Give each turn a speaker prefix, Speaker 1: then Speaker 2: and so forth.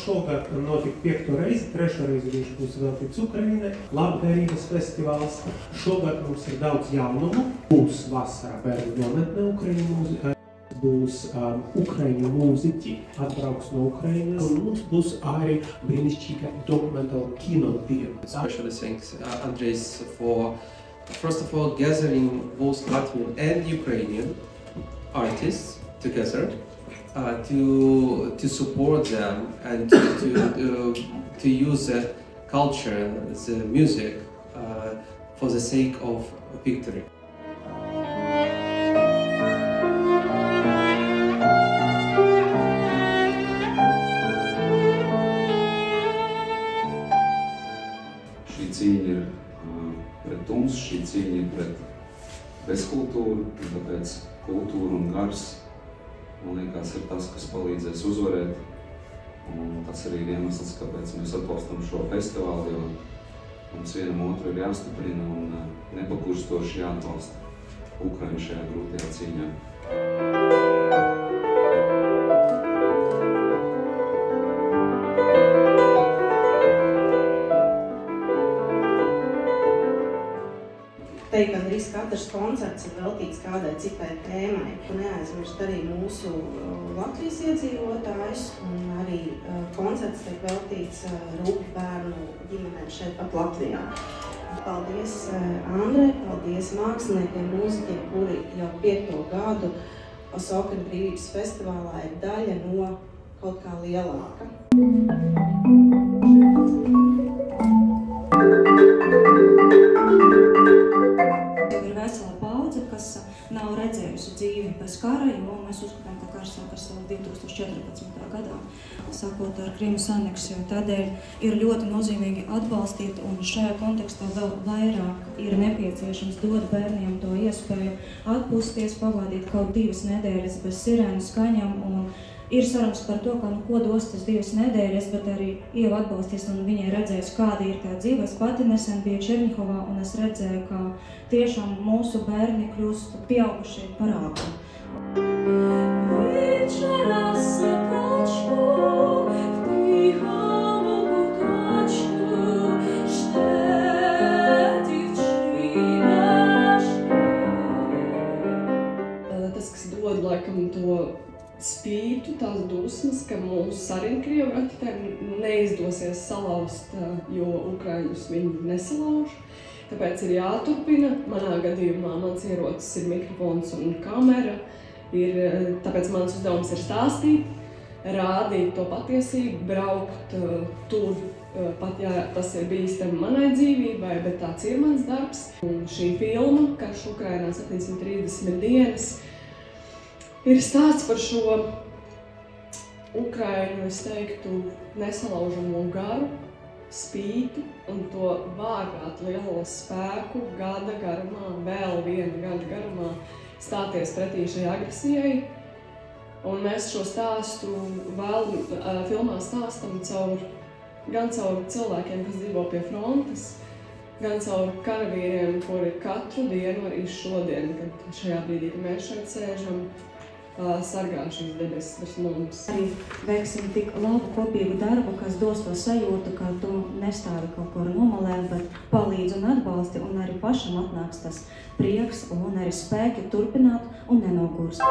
Speaker 1: šogad notika 5. reizi, 3. reizi viņš būs veltīts Ukrainai, labdarības festivāls. Šogad mums ir daudz jaunumu. Būs vasarā bērnu nometne Ukraiņu būs Ukraiņu mūziķi, atbrauks no Ukrainas. Un mums būs arī brīnišķīga dokumentāla kino diena.
Speaker 2: Especially thanks Andres for, first of all, gathering both Latvian and Ukrainian artists together to support them and to use the culture, the music for the sake of victory.
Speaker 3: Šī cīņa ir pret tumsu, šī cīņa ir pret bezkultūru, un tāpēc kultūra un gars, man liekas, ir tas, kas palīdzēs uzvarēt. Un tas arī ir iemesls, kāpēc mēs atbalstam šo festivālu, jo mums vienam otru ir jāstiprina un nepakurstoši jāatbalsta Ukraiņu šajā grūtajā cīņā.
Speaker 4: Teikt, ka gandrīz katrs koncerts ir veltīts kādai citai tēmai. Neaizmirst arī mūsu Latvijas iedzīvotājus, un arī koncerts tiek veltīts rūpju bērnu ģimenēm šeit pat Latvijā. Paldies Andrei, paldies māksliniekiem, mūziķiem, kuri jau 5. gadu Osokana brīvības festivālā ir daļa no kaut kā lielāka.
Speaker 5: Kas nav redzējusi dzīvi bez kara, jo mēs uzskatām, ka karš sākas 2014. gadā, sākot ar Krimas aneksiju. Tādēļ ir ļoti nozīmīgi atbalstīt, un šajā kontekstā vēl vairāk ir nepieciešams dot bērniem to iespēju atpūsties, pavadīt kaut 2 nedēļas bez sirēnu skaņām, un ir sarunas par to, ka ko dos tas 2 nedēļas, bet arī Ieva atbalstīs un viņai redzēs, kāda ir tā dzīve. Es pati nesen biju Černihovā un es redzēju, ka tiešām mūsu bērni kļūst pieaugušie par ātru.
Speaker 6: Tas, kas dod laikam to spītu, tās dusmas, ka mums arī Krievu raketēm neizdosies salauzt, jo Ukraiņus viņi nesalauž. Tāpēc ir jāturpina. Manā gadījumā mans ierocis ir mikrofons un kamera. Tāpēc mans uzdevums ir stāstīt, rādīt to patiesību, braukt tur, pat ja tas ir bīstami manai dzīvībai, bet tāds ir mans darbs. Un šī filma, Karš Ukrainā 730 dienas, ir stāsts par šo Ukraiņu, es teiktu, nesalaužamo garu, spītu un to vārgāt lielo spēku gada garumā, vēl viena gada garumā stāties pretī šai agresijai. Un mēs šo stāstu filmā stāstam gan caur cilvēkiem, kas dzīvo pie frontes, gan caur karavīriem, kuri katru dienu, arī šodien, kad šajā brīdī, kad mēs šeit sēžam, sargā šīs debesis virs mums.
Speaker 5: Arī veiksim tik labu kopīgu darbu, kas dos to sajūtu, ka tu nestāvi kaut kur nomalē, bet palīdz un atbalsti, un arī pašam atnāks tas prieks un arī spēki turpināt un nenogurst.